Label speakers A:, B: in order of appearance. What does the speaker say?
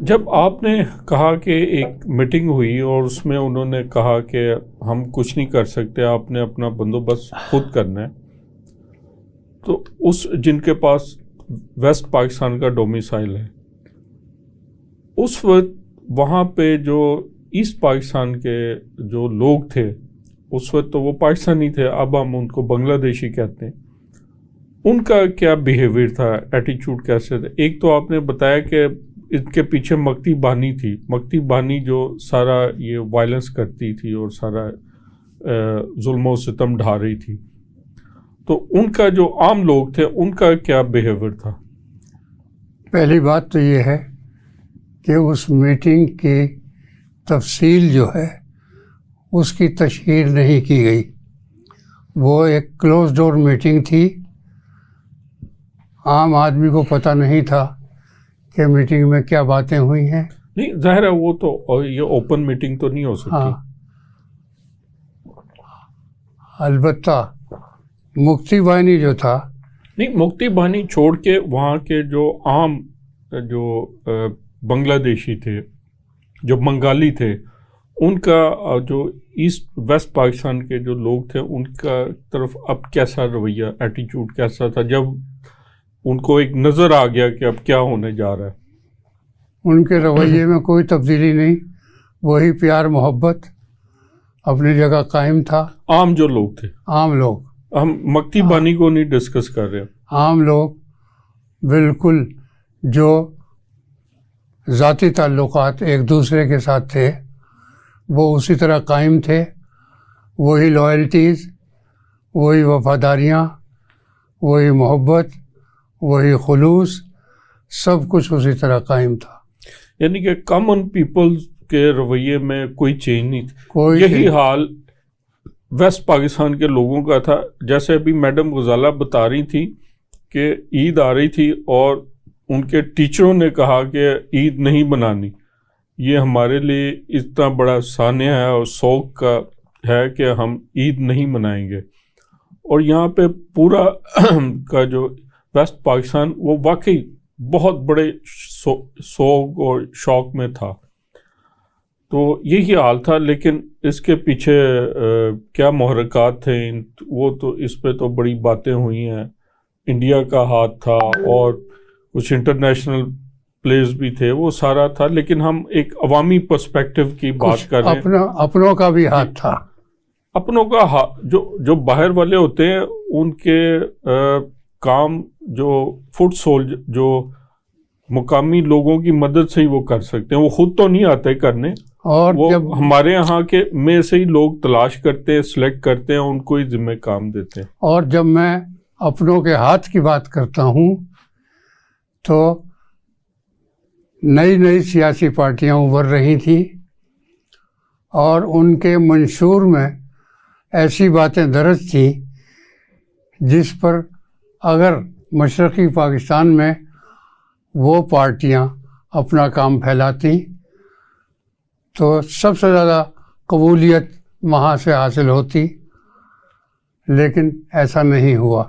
A: جب آپ نے کہا کہ ایک میٹنگ ہوئی اور اس میں انہوں نے کہا کہ ہم کچھ نہیں کر سکتے، آپ نے اپنا بندوبست خود کرنا ہے، تو اس جن کے پاس ویسٹ پاکستان کا ڈومیسائل ہے، اس وقت وہاں پہ جو ایسٹ پاکستان کے جو لوگ تھے، اس وقت تو وہ پاکستانی تھے، اب ہم ان کو بنگلہ دیشی کہتے ہیں، ان کا کیا بیہیویئر تھا، ایٹیچیوڈ کیسے تھا؟ ایک تو آپ نے بتایا کہ اس کے پیچھے مکتی بانی تھی، مکتی بانی جو سارا یہ وائلنس کرتی تھی اور سارا ظلم و ستم ڈھا رہی تھی، تو ان کا جو عام لوگ تھے ان کا کیا بیہیویئر تھا؟
B: پہلی بات تو یہ ہے کہ اس میٹنگ کی تفصیل جو ہے اس کی تشہیر نہیں کی گئی. وہ ایک کلوز ڈور میٹنگ تھی، عام آدمی کو پتہ نہیں تھا کہ میٹنگ میں کیا باتیں ہوئی ہیں.
A: نہیں، ظاہر ہے وہ تو یہ اوپن میٹنگ تو نہیں ہو سکتی.
B: ہاں، البتہ مکتی بانی جو تھا،
A: نہیں، مکتی بانی چھوڑ کے وہاں کے جو عام جو بنگلہ دیشی تھے، جو بنگالی تھے، ان کا جو ایسٹ ویسٹ پاکستان کے جو لوگ تھے ان کا طرف اب کیسا رویہ، ایٹیچیوڈ کیسا تھا جب ان کو ایک نظر آ گیا کہ اب کیا ہونے جا رہا ہے؟
B: ان کے رویے میں کوئی تبدیلی نہیں، وہی پیار محبت اپنی جگہ قائم تھا.
A: عام جو لوگ تھے،
B: عام لوگ،
A: ہم مکتی بانی کو نہیں ڈسکس کر رہے.
B: عام لوگ بالکل جو ذاتی تعلقات ایک دوسرے کے ساتھ تھے وہ اسی طرح قائم تھے. وہی لائلٹیز، وہی وفاداریاں، وہی محبت، وہی خلوص، سب کچھ اسی طرح قائم تھا.
A: یعنی کہ کامن پیپل کے رویے میں کوئی چینج نہیں تھا. یہی
B: چینج.
A: حال ویسٹ پاکستان کے لوگوں کا تھا. جیسے ابھی میڈم غزالہ بتا رہی تھی کہ عید آ رہی تھی اور ان کے ٹیچروں نے کہا کہ عید نہیں منانی، یہ ہمارے لیے اتنا بڑا سانحہ ہے اور شوق کا ہے کہ ہم عید نہیں منائیں گے. اور یہاں پہ پورا کا جو ویسٹ پاکستان وہ واقعی بہت بڑے سوگ اور شوق میں تھا. تو یہی حال تھا. لیکن اس کے پیچھے کیا محرکات تھے، وہ تو اس پہ تو بڑی باتیں ہوئی ہیں. انڈیا کا ہاتھ تھا اور کچھ انٹرنیشنل پلیز بھی تھے، وہ سارا تھا. لیکن ہم ایک عوامی پرسپیکٹیو کی بات کر رہے ہیں.
B: اپنوں کا بھی ہاتھ تھا.
A: اپنوں کا جو باہر والے ہوتے ہیں ان کے کام جو فٹ سول جو مقامی لوگوں کی مدد سے ہی وہ کر سکتے ہیں، وہ خود تو نہیں آتے کرنے.
B: اور
A: وہ
B: جب
A: ہمارے یہاں کے میں سے ہی لوگ تلاش کرتے ہیں، سلیکٹ کرتے ہیں، ان کو ہی ذمہ کام دیتے ہیں.
B: اور جب میں اپنوں کے ہاتھ کی بات کرتا ہوں تو نئی نئی سیاسی پارٹیاں ابھر رہی تھیں اور ان کے منشور میں ایسی باتیں درج تھیں جس پر اگر مشرقی پاکستان میں وہ پارٹیاں اپنا کام پھیلاتی تو سب سے زیادہ قبولیت وہاں سے حاصل ہوتی، لیکن ایسا نہیں ہوا.